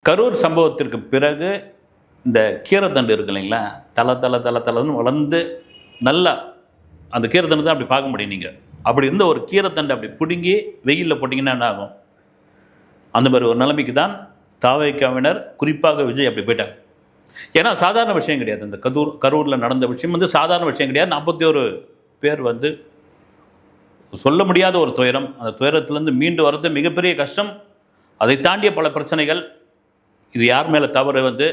கரூர் சம்பவத்திற்கு பிறகு இந்த கீரைத்தண்டு இருக்கு இல்லைங்களா, தலை வளர்ந்து நல்லா அந்த கீரைத்தண்டு தான் அப்படி பார்க்க முடியும் நீங்கள். அப்படி இருந்த ஒரு கீரைத்தண்டை அப்படி பிடுங்கி வெயிலில் போட்டிங்கன்னா என்ன ஆகும்? அந்த மாதிரி ஒரு நிலைமைக்கு தான் தாவேக்காவினர், குறிப்பாக விஜய் அப்படி போயிட்டாங்க. ஏன்னா சாதாரண விஷயம் கிடையாது. இந்த கரூரில் நடந்த விஷயம் வந்து சாதாரண விஷயம் கிடையாது. 41 பேர் வந்து சொல்ல முடியாத ஒரு துயரம். அந்த துயரத்திலேருந்து மீண்டு வர்றது மிகப்பெரிய கஷ்டம். அதை தாண்டிய பல பிரச்சனைகள். இது யார் மேலே தவறு, வந்து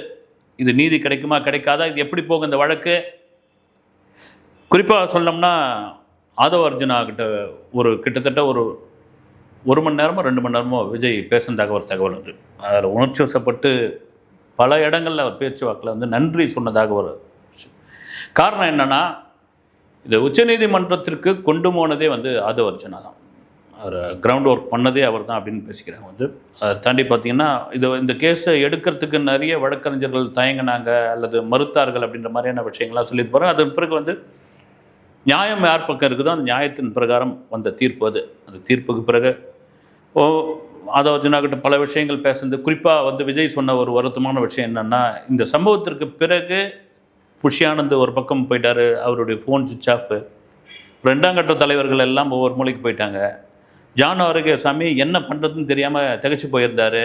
இது நீதி கிடைக்குமா கிடைக்காதா, இது எப்படி போகும் இந்த வழக்கு? குறிப்பாக சொன்னோம்னா ஆதவ அர்ஜுனா கிட்ட கிட்டத்தட்ட ஒரு மணி நேரமோ 2 மணி நேரமோ விஜய் பேசுனதாக ஒரு தகவல் உண்டு. அதில் உணர்ச்சி வசப்பட்டு பல இடங்களில் அவர் பேச்சுவாக்கில் வந்து நன்றி சொன்னதாக ஒரு விஷயம். காரணம் என்னென்னா, இது உச்சநீதிமன்றத்திற்கு கொண்டு போனதே வந்து ஆதவ அர்ஜுனா தான். அவர் கிரவுண்ட் ஒர்க் பண்ணதே அவர் தான் அப்படின்னு பேசிக்கிறாங்க. வந்து அதை தாண்டி பார்த்திங்கன்னா, இந்த கேஸை எடுக்கிறதுக்கு நிறைய வழக்கறிஞர்கள் தயங்கினாங்க அல்லது மறுத்தார்கள் அப்படின்ற மாதிரியான விஷயங்கள்லாம் சொல்லிட்டு போகிறாங்க. அதன் பிறகு வந்து நியாயம் யார் பக்கம் இருக்குதோ அந்த நியாயத்தின் பிரகாரம் வந்த தீர்ப்பு அது. அந்த தீர்ப்புக்கு பிறகு ஆதவ அர்ஜுனா கிட்ட பல விஷயங்கள் பேசுனது. குறிப்பாக வந்து விஜய் சொன்ன ஒரு வருத்தமான விஷயம் என்னென்னா, இந்த சம்பவத்திற்கு பிறகு புஷி ஆனந்த் ஒரு பக்கம் போயிட்டார், அவருடைய ஃபோன் சுவிட்ச் ஆஃபு. 2ஆம் கட்ட தலைவர்கள் எல்லாம் ஒவ்வொரு மூலைக்கு போயிட்டாங்க. ஜான் ஆரோக்கியசாமி என்ன பண்ணுறதுன்னு தெரியாமல் திகைச்சு போயிருந்தார்.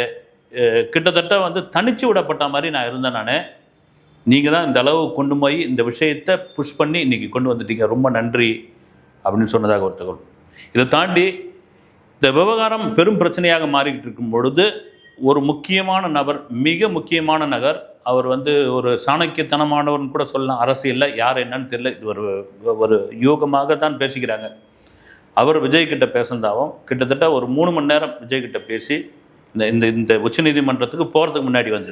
கிட்டத்தட்ட வந்து தனிச்சு விடப்பட்ட மாதிரி நான் இருந்தேன். நீங்கள் தான் இந்த அளவு கொண்டு போய் இந்த விஷயத்தை புஷ் பண்ணி இன்றைக்கி கொண்டு வந்துட்டீங்க, ரொம்ப நன்றி அப்படின்னு சொன்னதாக ஒரு தகவல். இதை தாண்டி இந்த விவகாரம் பெரும் பிரச்சனையாக மாறிக்கிட்டு இருக்கும் பொழுது ஒரு முக்கியமான நபர், மிக முக்கியமான நபர், அவர் வந்து ஒரு சாணக்கியத்தனமானவர்னு கூட சொல்லலாம். அரசியலில் யார் என்னன்னு தெரியல, இது ஒரு யோகமாக தான் பேசிக்கிறாங்க. அவர் விஜய்கிட்ட பேசுனதாகவும் கிட்டத்தட்ட ஒரு 3 மணி நேரம் விஜய்கிட்ட பேசி இந்த உச்சநீதிமன்றத்துக்கு போகிறதுக்கு முன்னாடி வந்து